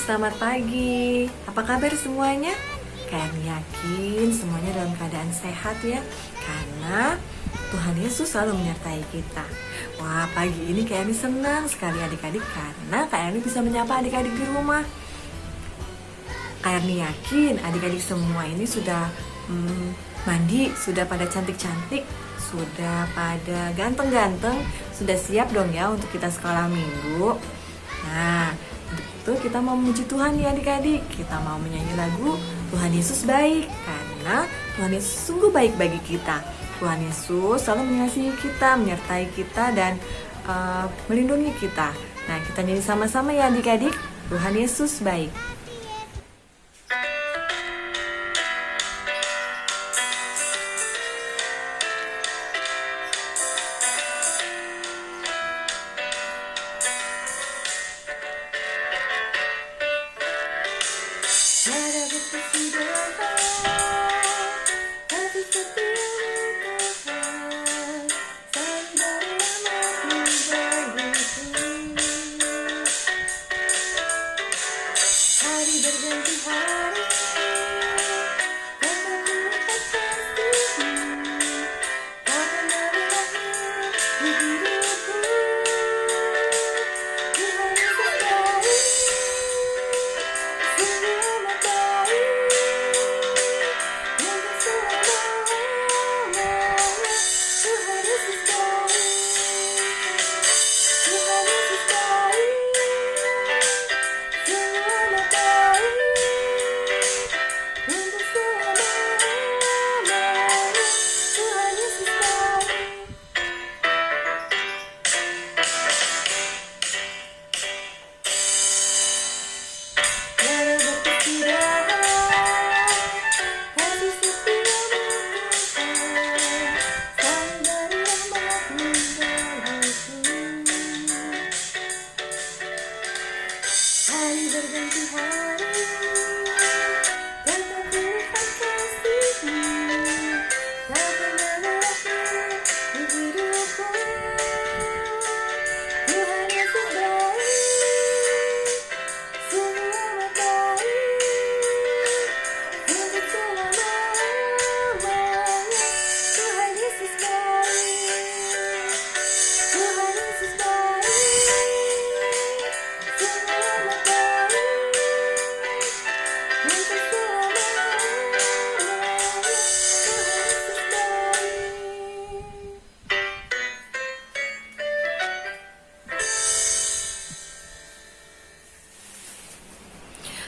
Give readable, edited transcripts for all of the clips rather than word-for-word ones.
selamat pagi. Apa kabar semuanya? Kayaknya yakin semuanya dalam keadaan sehat ya, karena Tuhan Yesus selalu menyertai kita. Wah, pagi ini kayaknya senang sekali adik-adik karena kayaknya bisa menyapa adik-adik di rumah. Kayaknya yakin adik-adik semua ini sudah mandi, sudah pada cantik-cantik, sudah pada ganteng-ganteng, sudah siap dong ya untuk kita sekolah minggu. Nah, itu kita mau memuji Tuhan ya adik-adik. Kita mau menyanyi lagu Tuhan Yesus baik, karena Tuhan Yesus sungguh baik bagi kita. Tuhan Yesus selalu mengasihi kita, menyertai kita, dan melindungi kita. Nah, kita nyanyi sama-sama ya adik-adik. Tuhan Yesus baik.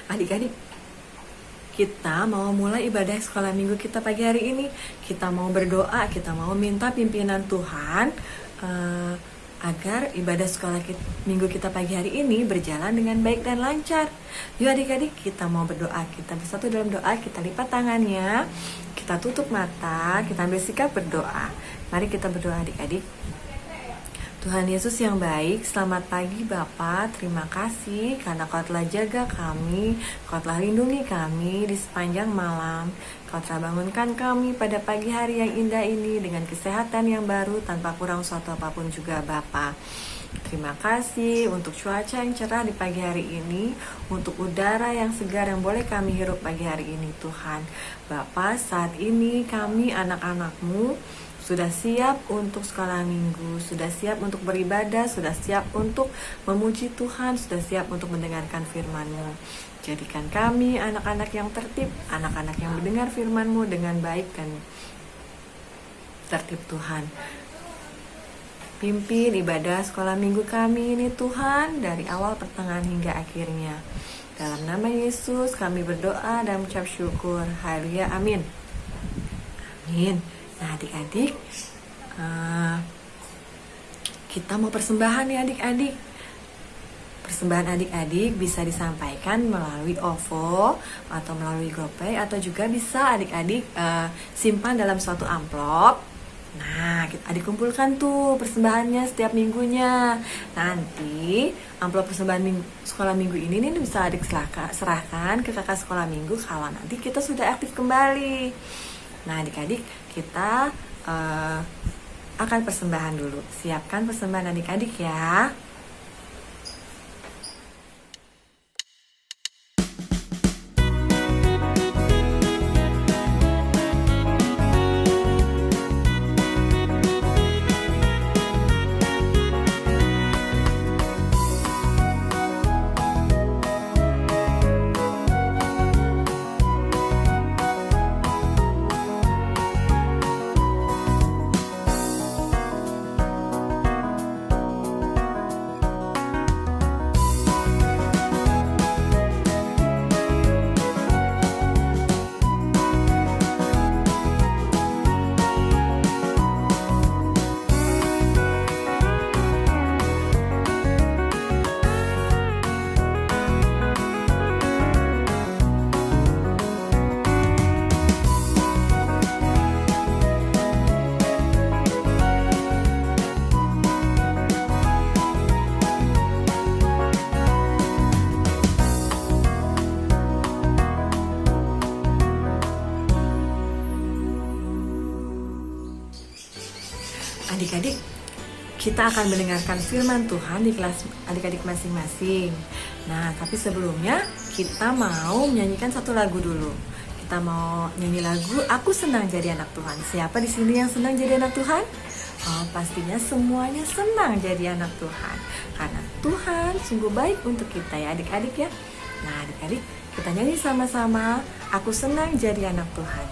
Adik-adik, kita mau mulai ibadah sekolah minggu kita pagi hari ini. Kita mau berdoa, kita mau minta pimpinan Tuhan agar ibadah sekolah minggu kita pagi hari ini berjalan dengan baik dan lancar. Yuk adik-adik, kita mau berdoa. Kita bersatu dalam doa, kita lipat tangannya, kita tutup mata, kita ambil sikap berdoa. Mari kita berdoa adik-adik. Tuhan Yesus yang baik, selamat pagi Bapa. Terima kasih karena Kau telah jaga kami, Kau telah lindungi kami di sepanjang malam. Kau telah bangunkan kami pada pagi hari yang indah ini dengan kesehatan yang baru tanpa kurang suatu apapun juga Bapa. Terima kasih untuk cuaca yang cerah di pagi hari ini, untuk udara yang segar yang boleh kami hirup pagi hari ini Tuhan. Bapa, saat ini kami anak-anak-Mu sudah siap untuk sekolah minggu, sudah siap untuk beribadah, sudah siap untuk memuji Tuhan, sudah siap untuk mendengarkan firman-Mu. Jadikan kami anak-anak yang tertib, anak-anak yang mendengar firman-Mu dengan baik dan tertib Tuhan. Pimpin ibadah sekolah minggu kami ini Tuhan, dari awal pertengahan hingga akhirnya. Dalam nama Yesus kami berdoa dan mengucap syukur. Haleluya, amin. Amin. Nah adik-adik, kita mau persembahan ya adik-adik. Persembahan adik-adik bisa disampaikan melalui OVO atau melalui GoPay, atau juga bisa adik-adik simpan dalam suatu amplop. Nah, adik kumpulkan tuh persembahannya setiap minggunya. Nanti amplop persembahan sekolah minggu ini nih bisa adik serahkan ke kakak sekolah minggu kalau nanti kita sudah aktif kembali. Nah adik-adik, kita akan persembahan dulu. Siapkan persembahan adik-adik ya. Adik-adik, kita akan mendengarkan firman Tuhan di kelas adik-adik masing-masing. Nah, tapi sebelumnya kita mau menyanyikan satu lagu dulu. Kita mau nyanyi lagu Aku Senang Jadi Anak Tuhan. Siapa di sini yang senang jadi anak Tuhan? Oh, pastinya semuanya senang jadi anak Tuhan. Karena Tuhan sungguh baik untuk kita ya adik-adik ya. Nah, adik-adik, kita nyanyi sama-sama Aku Senang Jadi Anak Tuhan.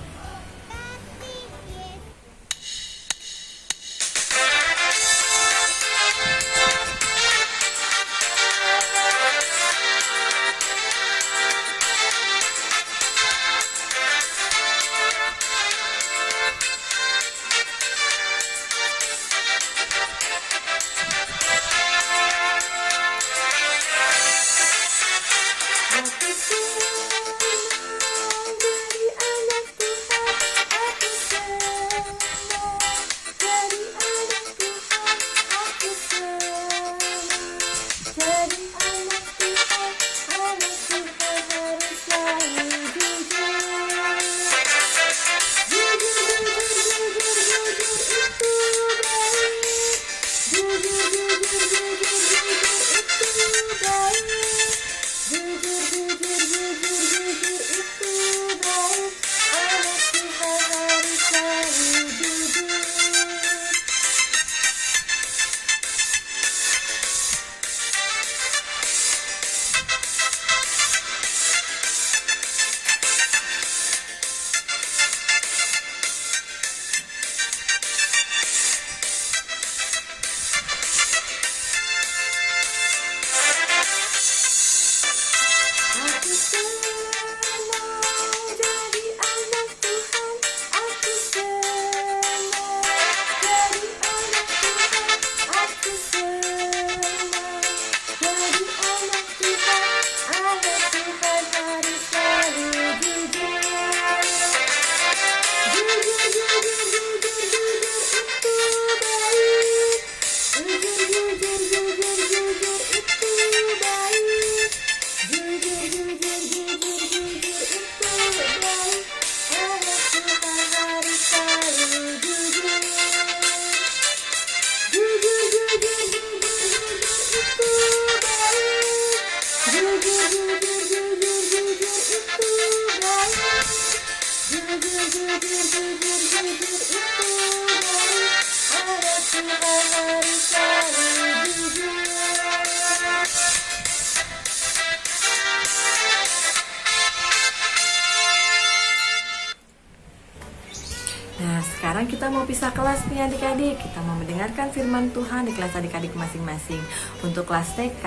Nah, sekarang kita mau pisah kelas nih adik-adik. Kita mau mendengarkan firman Tuhan di kelas adik-adik masing-masing. Untuk kelas TK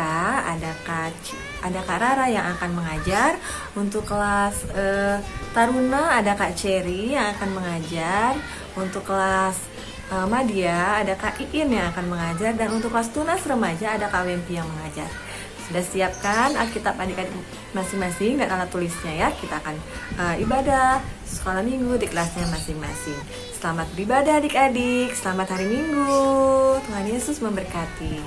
ada Kak Rara yang akan mengajar. Untuk kelas Taruna ada Kak Cherry yang akan mengajar. Untuk kelas Madya ada Kak Iin yang akan mengajar. Dan untuk kelas Tunas Remaja ada Kak Wempi yang mengajar. Sudah siapkan Alkitab adik-adik masing-masing dan alat tulisnya ya. Kita akan ibadah sekolah minggu di kelasnya masing-masing. Selamat beribadah adik-adik. Selamat hari Minggu. Tuhan Yesus memberkati.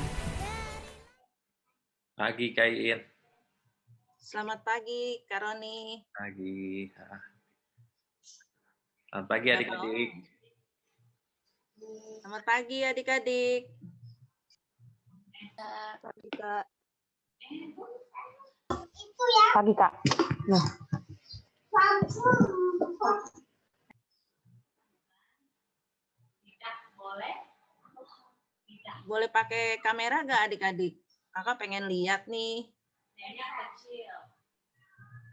Pagi Kak Iin. Selamat pagi Kak Roni. Pagi. Selamat pagi adik-adik. Selamat pagi adik-adik. Pagi Kak. Pagi Kak. Nah. Boleh pakai kamera nggak adik-adik? Kakak pengen lihat nih.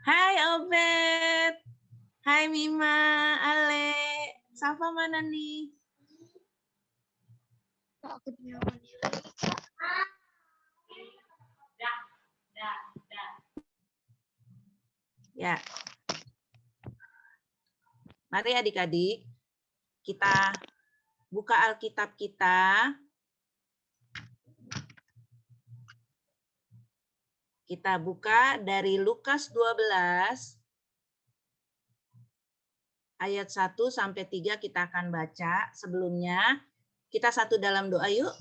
Hai Obed. Hai Mima, Ale. Safa mana nih? Ya. Mari adik-adik, kita buka Alkitab kita. Kita buka dari Lukas 12 ayat 1 sampai 3 kita akan baca. Sebelumnya kita satu dalam doa yuk.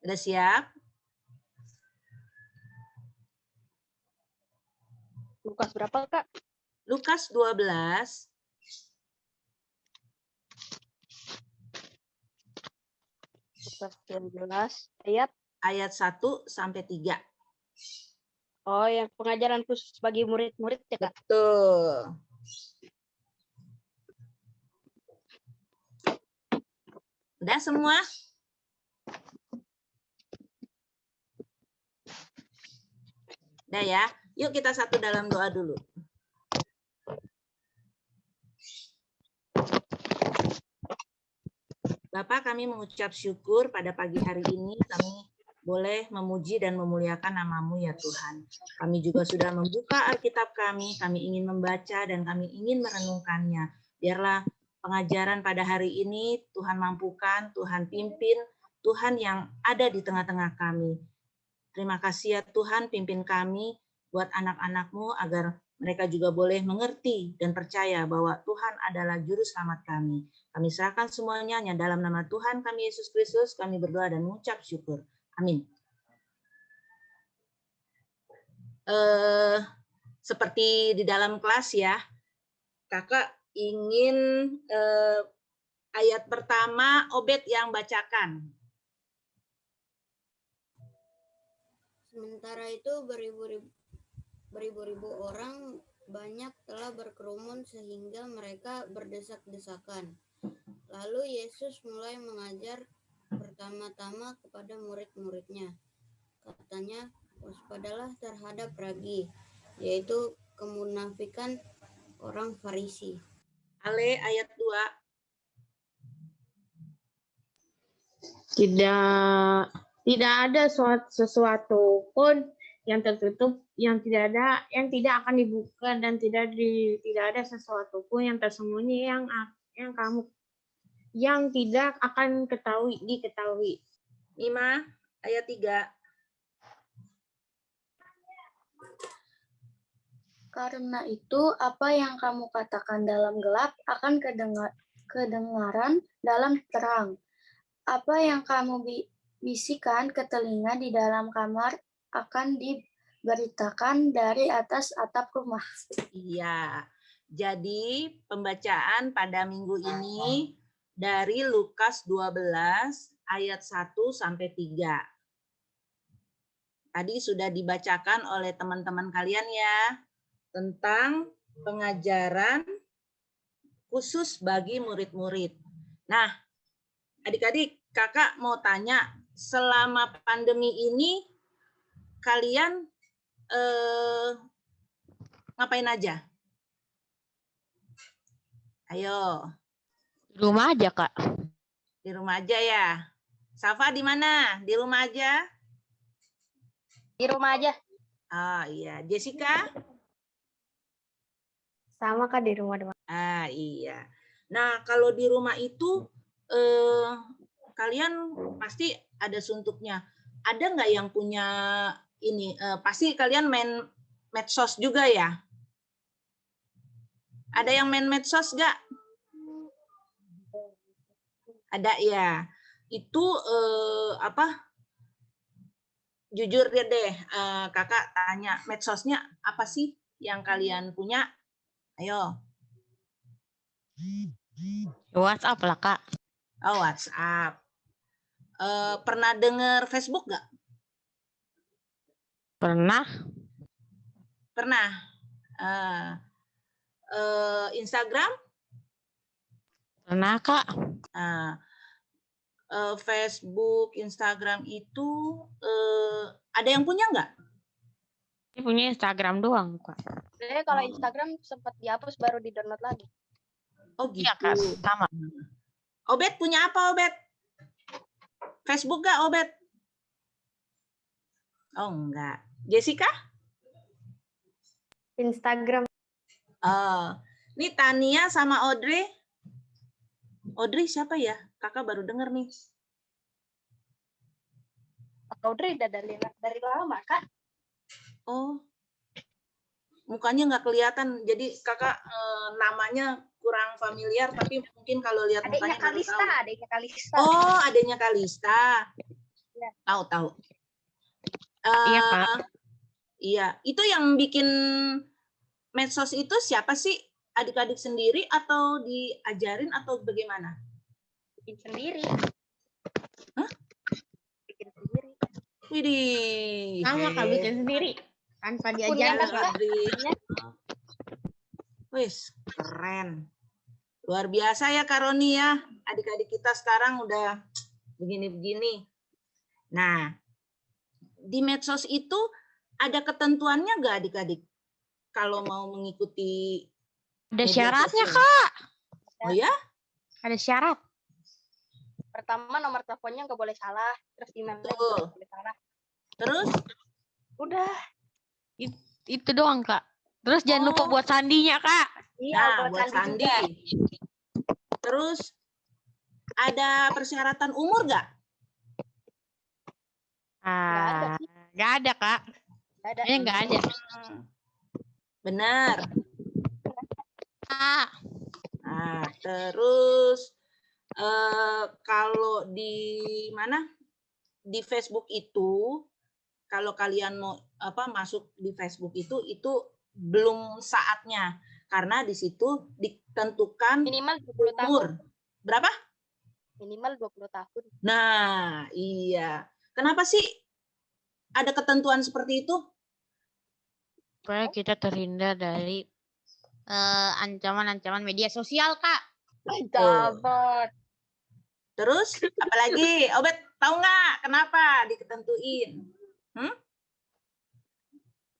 Udah siap? Lukas berapa Kak? Lukas 12 19 ayat. Ayat 1 sampai 3. Oh, yang pengajaran khusus bagi murid-murid ya, Kak? Betul. Udah semua? Udah ya. Yuk kita satu dalam doa dulu. Bapak, kami mengucap syukur pada pagi hari ini kami boleh memuji dan memuliakan nama-Mu ya Tuhan. Kami juga sudah membuka Alkitab kami ingin membaca dan kami ingin merenungkannya. Biarlah pengajaran pada hari ini Tuhan mampukan, Tuhan pimpin, Tuhan yang ada di tengah-tengah kami. Terima kasih ya Tuhan, pimpin kami buat anak-anak-Mu agar mereka juga boleh mengerti dan percaya bahwa Tuhan adalah juru selamat kami. Kami serahkan semuanya hanya dalam nama Tuhan kami Yesus Kristus, kami berdoa dan mengucap syukur. Amin. Seperti di dalam kelas ya, kakak ingin ayat pertama Obed yang bacakan. Sementara itu beribu-ribu orang banyak telah berkerumun sehingga mereka berdesak-desakan. Lalu Yesus mulai mengajar pertama-tama kepada murid-muridnya. Katanya, waspadalah terhadap ragi, yaitu kemunafikan orang Farisi. Ale ayat 2. Tidak ada sesuatu pun yang tertutup, yang tidak akan dibuka, dan tidak ada sesuatu pun yang tersembunyi yang tidak akan diketahui. 5 ayat 3. Karena itu, apa yang kamu katakan dalam gelap akan kedengaran dalam terang. Apa yang kamu bisikan ke telinga di dalam kamar akan diberitakan dari atas atap rumah. Iya. Jadi pembacaan pada minggu ini dari Lukas 12 ayat 1 sampai 3. Tadi sudah dibacakan oleh teman-teman kalian ya, tentang pengajaran khusus bagi murid-murid. Nah, adik-adik, kakak mau tanya, selama pandemi ini kalian ngapain aja? Ayo. Di rumah aja, Kak. Di rumah aja ya. Safa di mana? Di rumah aja? Di rumah aja. Ah iya. Jessica? Sama, Kak, di rumah doang. Ah iya. Nah, kalau di rumah itu kalian pasti ada suntuknya. Ada nggak yang punya ini? Pasti kalian main medsos juga ya? Ada yang main medsos nggak? Ada ya. Itu jujur deh, kakak tanya, medsosnya apa sih yang kalian punya? Ayo. WhatsApp lah, Kak. Oh, WhatsApp. Pernah dengar Facebook nggak? Pernah. Pernah. Instagram? Pernah, Kak. Facebook, Instagram itu ada yang punya nggak? Ini punya Instagram doang, Kak. Sebenarnya kalau Instagram sempat dihapus baru di-download lagi. Oh gitu. Iya, Kak. Sama. Obed punya apa, Obed? Facebook nggak, Obed? Oh enggak. Jessica? Instagram. Ini Tania sama Audrey. Audrey siapa ya? Kakak baru dengar nih. Audrey udah dari lama, Kak. Oh, mukanya nggak kelihatan. Jadi kakak namanya kurang familiar, tapi mungkin kalau lihat mukanya baru tahu. Adiknya Kalista. Oh, adiknya Kalista. Ya. Tahu. Iya, Kak. Iya, itu yang bikin medsos itu siapa sih? Adik-adik sendiri atau diajarin atau bagaimana? Bikin sendiri. Hah? Widih. Sama Kak bikin sendiri tanpa Akunnya diajarin. kan, Kak? Audrey. Wis, keren. Luar biasa ya Kak Roni ya. Adik-adik kita sekarang udah begini-begini. Nah, di medsos itu ada ketentuannya nggak adik-adik? Kalau mau mengikuti Ada media syaratnya, sosial? Kak. Oh ya? Ada syarat. Pertama nomor teleponnya nggak boleh salah, terus emailnya juga Betul. nggak boleh salah. Terus? Udah. Itu doang, Kak. Terus jangan lupa Oh. buat sandinya, Kak. Iya, Nah, buat buat sandi sandi. juga. Terus ada persyaratan umur nggak? ada sih. Nggak ada, Kak. Nggak ada. Kayaknya nggak ada. Benar. Kak. Nah, terus kalau di mana? Di Facebook itu, kalau kalian mau masuk di Facebook itu belum saatnya karena di situ ditentukan Minimal 20 tahun. umur. Berapa? Minimal 20 tahun. Nah, iya. Kenapa sih ada ketentuan seperti itu? Supaya kita terhindar dari ancaman-ancaman media sosial, Kak. Dapat. Terus apalagi? Obet tahu nggak kenapa diketentuin?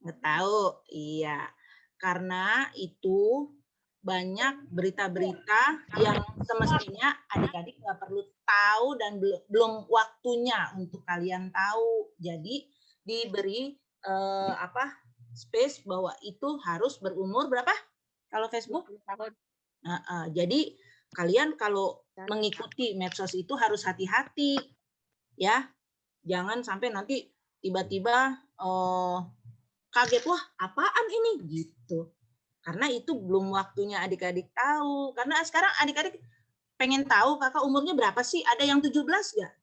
Nggak tahu. Iya. Karena itu banyak berita-berita yang semestinya adik-adik nggak perlu tahu dan belum waktunya untuk kalian tahu. Jadi diberi space bahwa itu harus berumur berapa? Kalau Facebook? 20 tahun. Jadi kalian kalau mengikuti medsos itu harus hati-hati ya, jangan sampai nanti tiba-tiba kaget, wah apaan ini gitu, karena itu belum waktunya adik-adik tahu. Karena sekarang adik-adik pengen tahu kakak umurnya berapa sih, ada yang 17 nggak?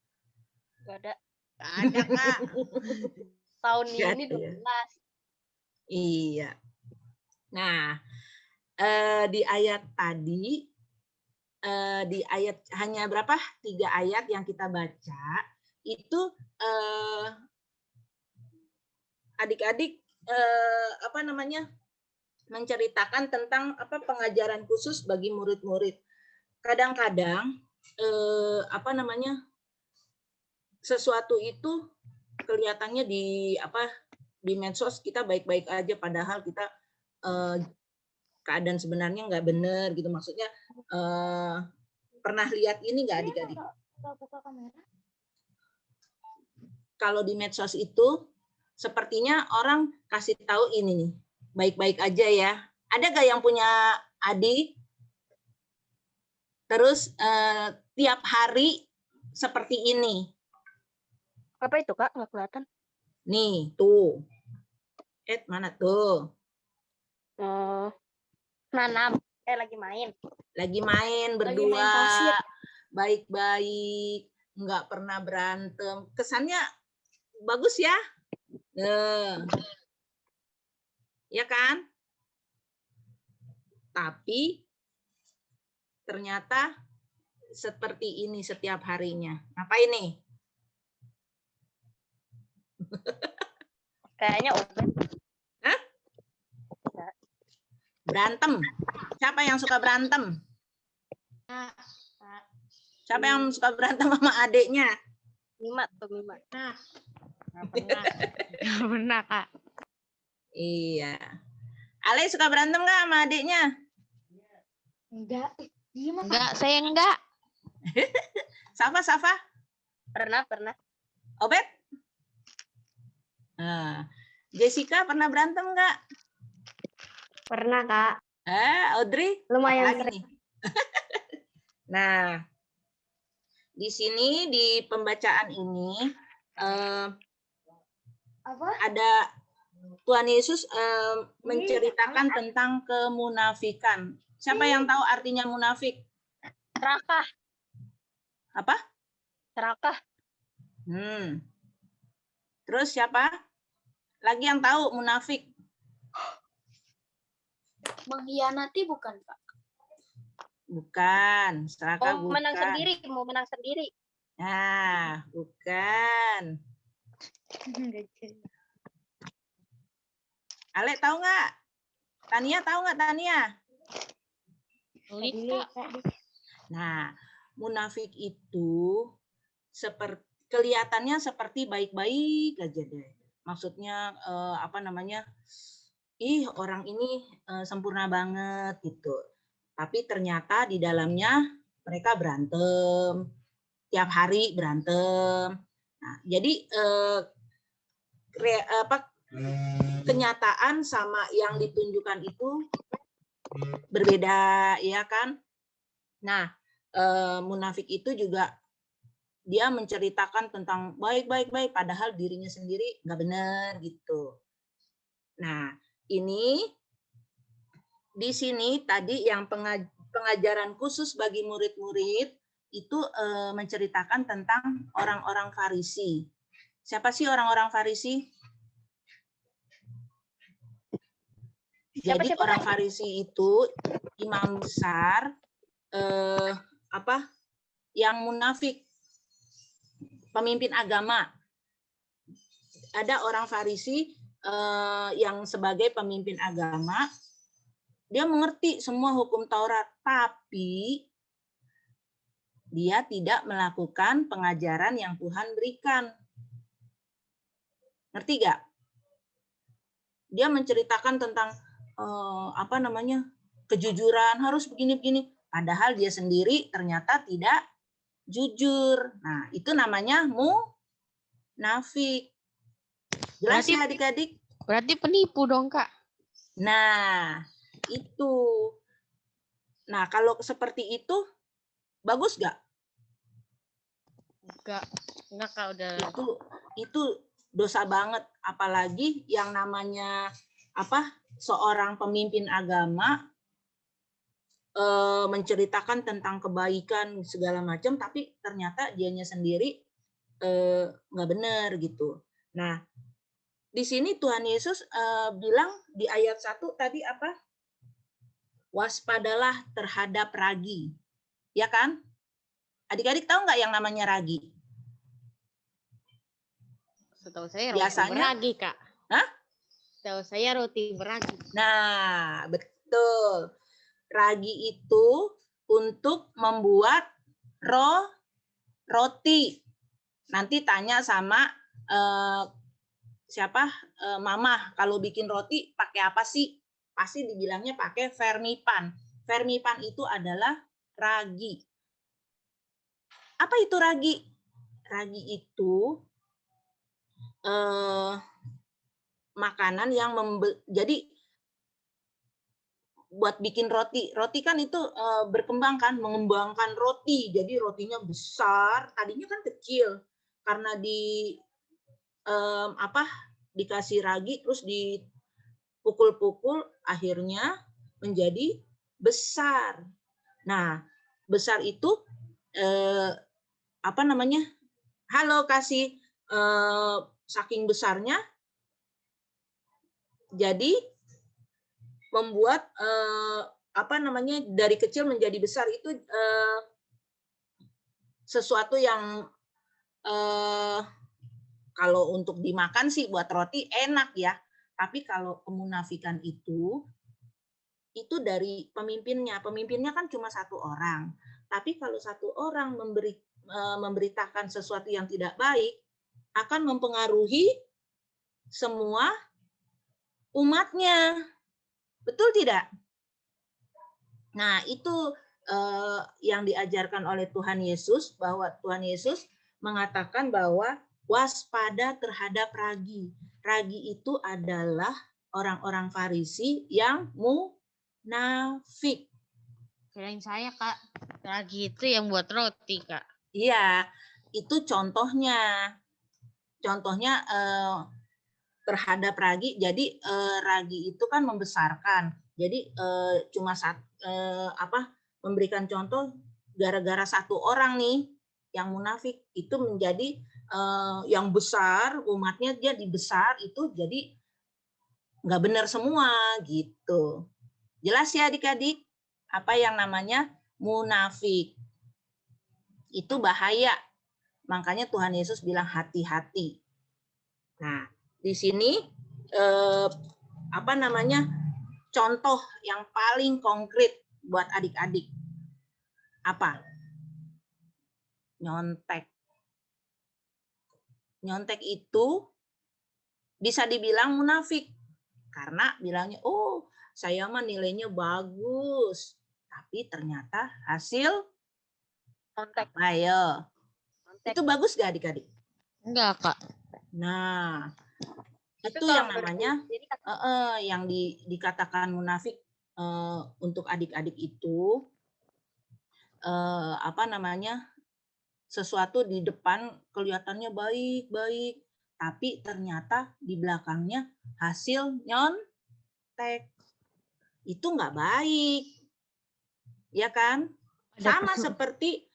Nggak ada. Ada, Kak. Tahun Nggak ini ada ya? 12. Iya. Nah, di ayat tadi, di ayat hanya berapa? 3 ayat yang kita baca itu adik-adik menceritakan tentang pengajaran khusus bagi murid-murid. Kadang-kadang sesuatu itu kelihatannya di medsos kita baik-baik aja, padahal kita keadaan sebenarnya nggak benar gitu. Maksudnya pernah lihat ini nggak adik-adik? Kalau di medsos itu sepertinya orang kasih tahu ini nih, baik-baik aja ya. Ada nggak yang punya adik? Terus tiap hari seperti ini. Apa itu, Kak? Nggak kelihatan. Nih, tuh. Mana tuh? Nanam. Lagi main. Lagi main berdua, main pasir. baik-baik, nggak pernah berantem. Kesannya bagus ya? Ya kan? Tapi ternyata seperti ini setiap harinya. Apa ini? Kayaknya open. Hah? Berantem. Siapa yang suka berantem? Siapa yang suka berantem sama adiknya? Mimat tuh, Mimat. Nggak pernah, Kak. Iya. Ale suka berantem nggak sama adiknya? Enggak, saya enggak. Safa? Pernah. Obet? Nah, Jessica pernah berantem nggak? Pernah, Kak. Audrey? Lumayan Apalagi nih? Nah, di sini di pembacaan ini ada Tuhan Yesus menceritakan tentang kemunafikan. Siapa yang tahu artinya munafik? Serakah. Apa? Serakah. Terus siapa? Lagi yang tahu munafik? Mengkhianati bukan, Kak? Bukan. Serakah Mau bukan. menang sendiri. Nah, bukan. Ale tahu nggak? Tania tahu nggak Tania? Nah, munafik itu kelihatannya seperti baik-baik aja deh. Maksudnya apa namanya? Ih, orang ini sempurna banget gitu. Tapi ternyata di dalamnya mereka berantem. Tiap hari berantem. Nah, jadi kenyataan sama yang ditunjukkan itu berbeda, ya kan? Nah, munafik itu juga dia menceritakan tentang baik, padahal dirinya sendiri nggak benar gitu. Nah, ini di sini tadi yang pengajaran khusus bagi murid-murid itu menceritakan tentang orang-orang Farisi. Siapa sih orang-orang Farisi? Jadi orang Farisi itu imam besar yang munafik, pemimpin agama. Ada orang Farisi yang sebagai pemimpin agama, dia mengerti semua hukum Taurat, tapi dia tidak melakukan pengajaran yang Tuhan berikan. Ngerti gak? Dia menceritakan tentang kejujuran, harus begini-begini. Padahal dia sendiri ternyata tidak jujur. Nah, itu namanya munafik. Jelas ya adik-adik? Berarti penipu dong, Kak. Nah, itu. Nah, kalau seperti itu, bagus gak? Enggak, Kak, udah. Itu dosa banget. Apalagi yang namanya seorang pemimpin agama menceritakan tentang kebaikan segala macam, tapi ternyata dianya sendiri nggak benar gitu. Nah, di sini Tuhan Yesus bilang di ayat 1 tadi apa? Waspadalah terhadap ragi, ya kan? Adik-adik tahu nggak yang namanya ragi? Setahu saya biasanya roti beragi, Kak. Hah? Setahu saya roti beragi. Nah, betul. Ragi itu untuk membuat roti. Nanti tanya sama Mama, kalau bikin roti pakai apa sih? Pasti dibilangnya pakai vermipan. Vermipan itu adalah ragi. Apa itu ragi? Ragi itu makanan yang jadi buat bikin roti. Roti kan itu berkembang kan, mengembangkan roti. Jadi rotinya besar, tadinya kan kecil. Karena dikasih ragi terus dipukul-pukul akhirnya menjadi besar. Nah, besar itu halo kasih saking besarnya jadi membuat dari kecil menjadi besar itu sesuatu yang kalau untuk dimakan sih buat roti enak ya, tapi kalau kemunafikan itu dari pemimpinnya. Pemimpinnya kan cuma satu orang, tapi kalau satu orang memberitakan sesuatu yang tidak baik akan mempengaruhi semua umatnya. Betul tidak? Nah, itu yang diajarkan oleh Tuhan Yesus, bahwa Tuhan Yesus mengatakan bahwa waspada terhadap ragi. Ragi itu adalah orang-orang Farisi yang munafik. Kirain saya, Kak. Ragi itu yang buat roti, Kak. Iya, itu contohnya. Contohnya terhadap ragi. Jadi ragi itu kan membesarkan. Jadi cuma memberikan contoh gara-gara satu orang nih yang munafik itu menjadi yang besar, umatnya dia dibesar itu jadi nggak benar semua gitu. Jelas ya adik-adik apa yang namanya munafik. Itu bahaya. Makanya Tuhan Yesus bilang hati-hati. Nah, di sini apa namanya? Contoh yang paling konkret buat adik-adik. Apa? Nyontek. Nyontek itu bisa dibilang munafik. Karena bilangnya, oh saya mah nilainya bagus. Tapi ternyata hasil Kontak. ayo. Kontak. Itu bagus gak adik-adik? Enggak, Kak. Nah, Tapi itu kalau yang menurut namanya sendiri, Kak, yang dikatakan munafik untuk adik-adik itu apa namanya, sesuatu di depan kelihatannya baik-baik, tapi ternyata di belakangnya hasil nyontek. Itu nggak baik, ya kan? Sama seperti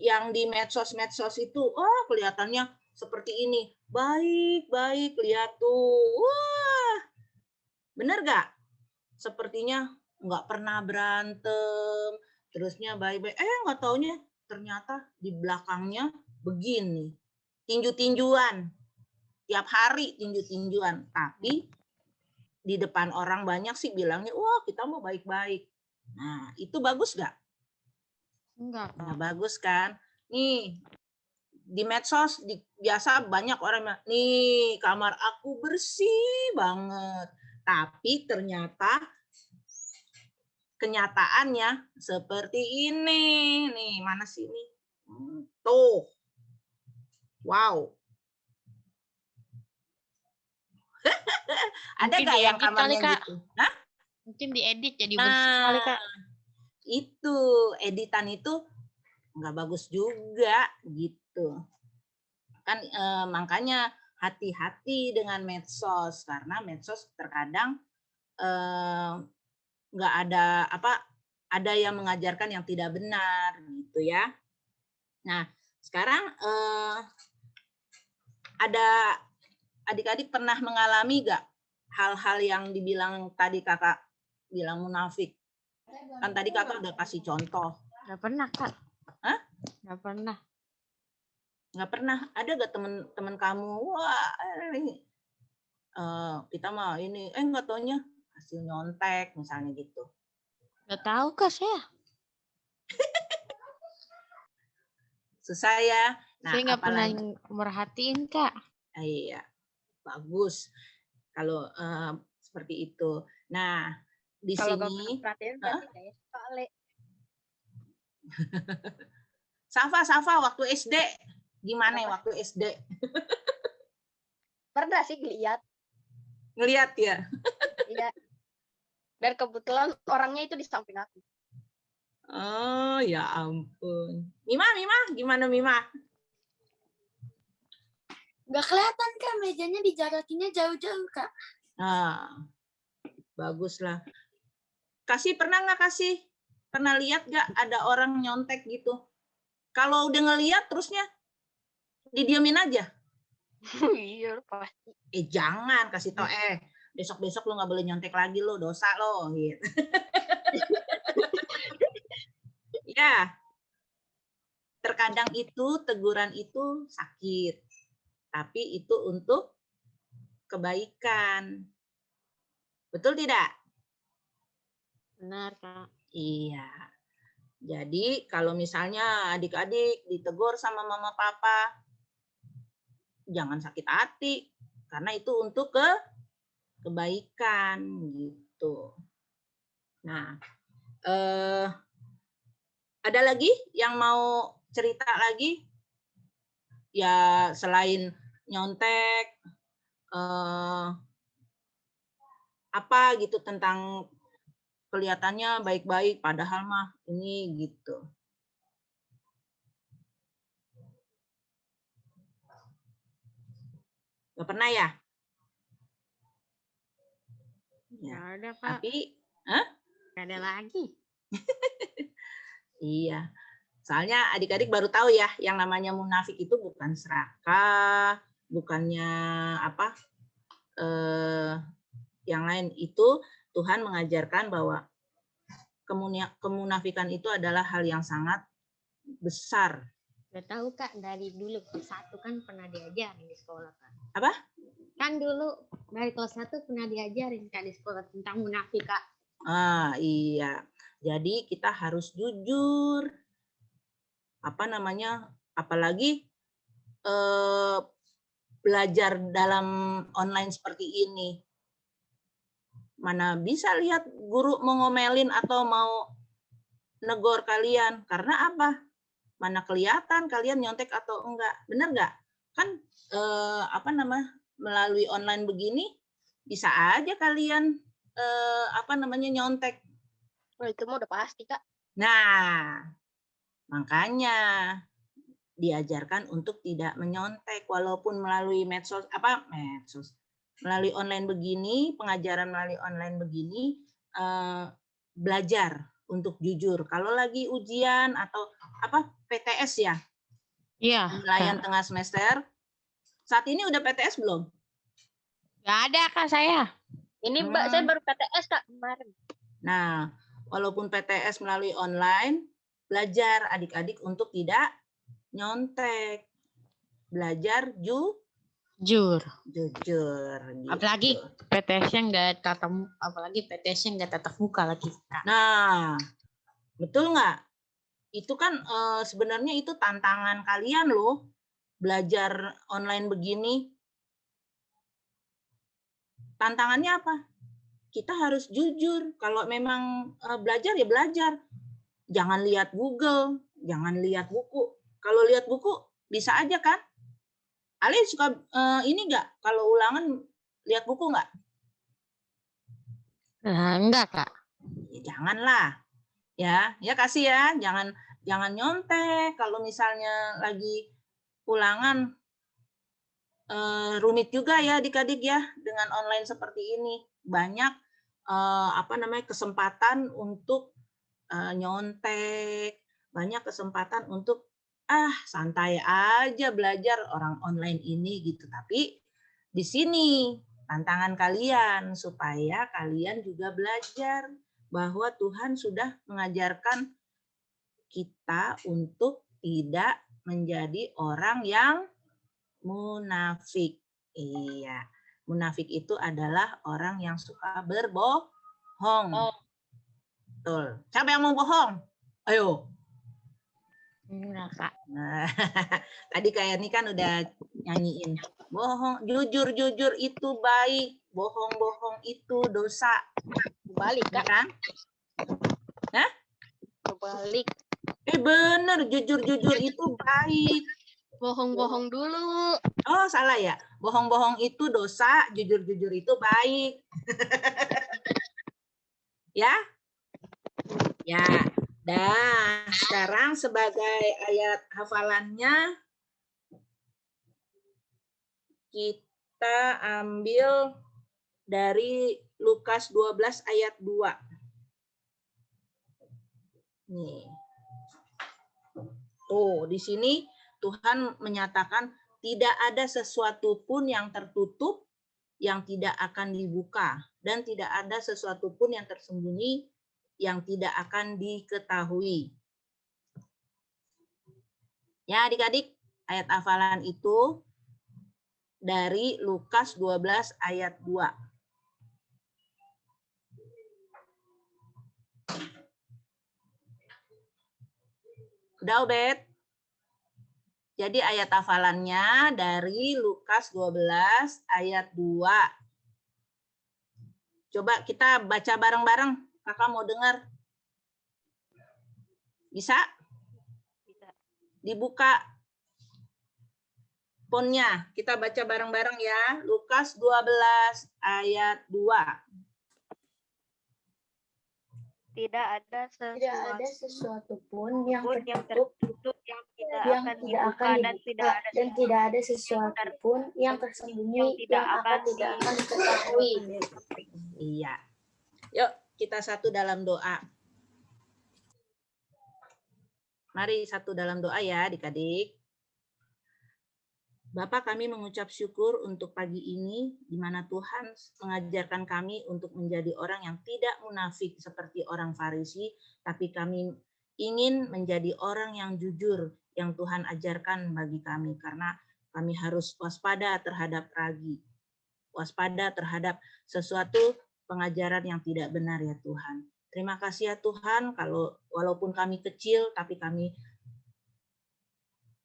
yang di medsos-medsos itu, oh kelihatannya seperti ini, baik-baik, lihat tuh, wah, bener nggak? Sepertinya nggak pernah berantem, terusnya baik-baik, nggak taunya ternyata di belakangnya begini, tinju-tinjuan, tiap hari tinju-tinjuan, tapi di depan orang banyak sih bilangnya, wah kita mau baik-baik. Nah, itu bagus nggak? Enggak, Kak. Nggak bagus kan? Nih, di medsos biasa banyak orang bilang, nih kamar aku bersih banget. Tapi ternyata kenyataannya seperti ini. Nih, mana sih ini? Tuh. Wow. Ada Mungkin nggak yang diedit kali, kamarnya Kak. gitu? Hah? Mungkin diedit jadi bersih kali, Kak. Itu editan itu nggak bagus juga gitu. Kan makanya hati-hati dengan medsos karena medsos terkadang nggak ada ada yang mengajarkan yang tidak benar gitu ya. Nah sekarang ada adik-adik pernah mengalami nggak hal-hal yang dibilang tadi kakak bilang munafik? Kan tadi kakak udah kasih contoh. Nggak pernah, Kak. Hah? Nggak pernah. Nggak pernah. Ada nggak teman-teman kamu? Wah, kita mah ini, nggak taunya hasil nyontek misalnya gitu. Nggak tahu, Kak, saya. Susah ya. Nah, Saya nggak pernah apalagi merhatiin, Kak. iya, bagus kalau seperti itu. Nah, di kalau nggak sini perhatian berarti kayak sekali. Safa waktu SD gimana ya waktu SD? Pernah sih lihat. Ngelihat ya. Iya. Dan kebetulan orangnya itu di samping aku. Oh, ya ampun. Mima, gimana Mima? Nggak kelihatan, Kak. Mejanya dijarakinya jauh-jauh, Kak. Nah, baguslah. Pernah nggak kasih? Pernah lihat nggak ada orang nyontek gitu? Kalau udah ngelihat terusnya didiamin aja. Iya, pasti. Jangan kasih tau, besok-besok lu nggak boleh nyontek lagi lo, dosa lo gitu. Ya. Terkadang itu teguran itu sakit. Tapi itu untuk kebaikan. Betul tidak? Benar, Kak. Iya. Jadi kalau misalnya adik-adik ditegur sama mama papa, jangan sakit hati. Karena itu untuk kebaikan gitu. Nah, ada lagi yang mau cerita lagi? Ya selain nyontek, apa gitu tentang kelihatannya baik-baik padahal mah ini gitu. Gak pernah ya? Nggak ada, Kak. Tapi, Nggak ada lagi. iya. Soalnya adik-adik baru tahu ya, yang namanya munafik itu bukan serakah, bukannya yang lain. Itu Tuhan mengajarkan bahwa kemunafikan itu adalah hal yang sangat besar Udah tahu Kak, dari dulu kelas 1 kan pernah diajarin di sekolah Kak. Apa? Kan dulu dari kelas 1 pernah diajarin Kak di sekolah tentang munafik Kak. Ah, iya. Jadi kita harus jujur. Apa namanya? Apalagi belajar dalam online seperti ini. Mana bisa lihat guru mau ngomelin atau mau negor kalian. Karena apa? Mana kelihatan kalian nyontek atau enggak. Benar enggak? Kan melalui online begini bisa aja kalian nyontek. Oh, itu mah udah pasti Kak. Nah, makanya diajarkan untuk tidak menyontek walaupun melalui medsos. Melalui online begini, pengajaran melalui online begini, belajar untuk jujur. Kalau lagi ujian atau PTS ya, Iya. penilaian tengah semester. Saat ini udah PTS belum? Gak ada Kak saya. Ini Mbak, saya baru PTS Kak kemarin. Nah, walaupun PTS melalui online, belajar adik-adik untuk tidak nyontek. Belajar jujur. Gitu. Apalagi PTS-nya nggak tatap muka lagi Kak. Nah, betul nggak? Itu kan sebenarnya itu tantangan kalian loh, belajar online begini. Tantangannya apa? Kita harus jujur. Kalau memang belajar ya belajar. Jangan lihat Google, jangan lihat buku. Kalau lihat buku bisa aja kan? Ale suka ini nggak? Kalau ulangan lihat buku nggak? Enggak Kak. Ya, janganlah. Ya kasih ya. Jangan nyontek. Kalau misalnya lagi ulangan rumit juga ya adik-adik ya dengan online seperti ini. Banyak kesempatan untuk nyontek, banyak kesempatan untuk santai aja belajar orang online ini gitu. Tapi di sini tantangan kalian supaya kalian juga belajar bahwa Tuhan sudah mengajarkan kita untuk tidak menjadi orang yang munafik. Iya, munafik itu adalah orang yang suka berbohong. Betul. Siapa yang mau bohong? Ayo. Enggak Kak. Nah, tadi kayak ini kan udah nyanyiin. Bohong, jujur itu baik. Bohong itu dosa. Balik Ya Kak. kan? Hah? Balik. Bener, jujur itu baik. Bohong-bohong dulu. Oh, salah ya. Bohong-bohong itu dosa, jujur itu baik. Ya? Ya. Dah, sekarang sebagai ayat hafalannya kita ambil dari Lukas 12 ayat 2. Nih. Tuh, di sini Tuhan menyatakan tidak ada sesuatu pun yang tertutup yang tidak akan dibuka dan tidak ada sesuatu pun yang tersembunyi yang tidak akan diketahui. Ya adik-adik, ayat hafalan itu dari Lukas 12 ayat 2. Udah Obed? Jadi ayat hafalannya dari Lukas 12 ayat 2. Coba kita baca bareng-bareng. Kakak mau dengar. Bisa? Bisa. Dibuka fonnya. Kita baca bareng-bareng ya. Lukas 12 ayat 2. Tidak ada sesuatu pun yang tertutup yang tidak akan dibuka dan tidak ada sesuatu pun yang tersembunyi yang tidak akan diketahui. Iya. Yuk, kita satu dalam doa. Mari satu dalam doa ya adik-adik. Bapak, kami mengucap syukur untuk pagi ini di mana Tuhan mengajarkan kami untuk menjadi orang yang tidak munafik seperti orang Farisi, tapi kami ingin menjadi orang yang jujur yang Tuhan ajarkan bagi kami, karena kami harus waspada terhadap ragi, waspada terhadap sesuatu pengajaran yang tidak benar ya Tuhan. Terima kasih ya Tuhan, kalau walaupun kami kecil tapi kami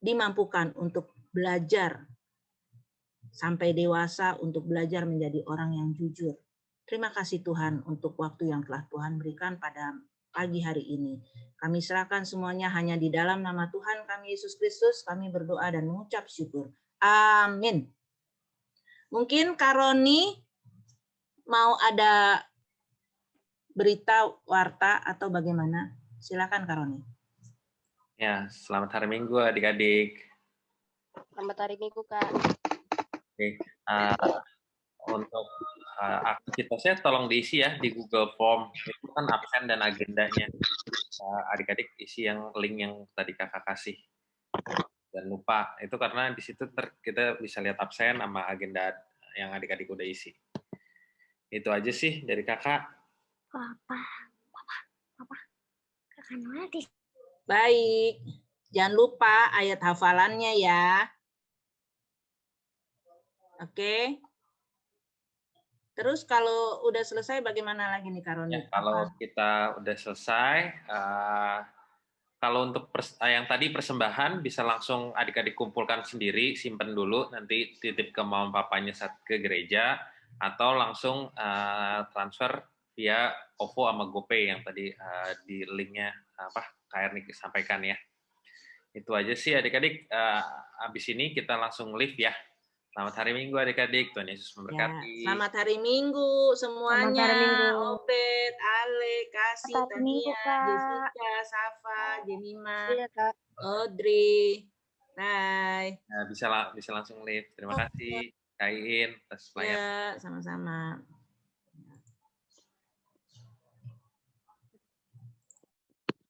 dimampukan untuk belajar sampai dewasa, untuk belajar menjadi orang yang jujur. Terima kasih Tuhan untuk waktu yang telah Tuhan berikan pada pagi hari ini. Kami serahkan semuanya hanya di dalam nama Tuhan kami Yesus Kristus, kami berdoa dan mengucap syukur. Amin. Mungkin Kak Roni mau ada berita, warta, atau bagaimana? Silakan Kak Roni. Ya, selamat hari Minggu adik-adik. Selamat hari Minggu, Kak. Oke, untuk aktivitasnya tolong diisi ya di Google Form. Itu kan absen dan agendanya. Adik-adik isi yang link yang tadi kakak kasih. Dan lupa, itu karena di situ kita bisa lihat absen sama agenda yang adik-adik udah isi. Itu aja sih dari kakak. Papa, kakak Noel di Baik, jangan lupa ayat hafalannya ya. Oke. Terus kalau udah selesai bagaimana lagi nih Kak Roni? Ya, kalau kita udah selesai, kalau untuk yang tadi persembahan bisa langsung adik-adik kumpulkan sendiri, simpen dulu, nanti titip ke mama papanya saat ke gereja, atau langsung transfer via OVO sama GoPay yang tadi di linknya Kak Erni sampaikan ya. Itu aja sih adik-adik. Habis ini kita langsung live ya. Selamat hari Minggu adik-adik. Tuhan Yesus memberkati. Ya, selamat hari Minggu semuanya. Selamat hari Minggu. Obed, Ale, Kasih, Selamat hari Minggu, Tania, Kak. Jessica, Safa, Jemima, Iya, Kak. Audrey. Bye. Bisa langsung live. Terima kasih Kak Iin atas pelayanan. Ya, sama-sama.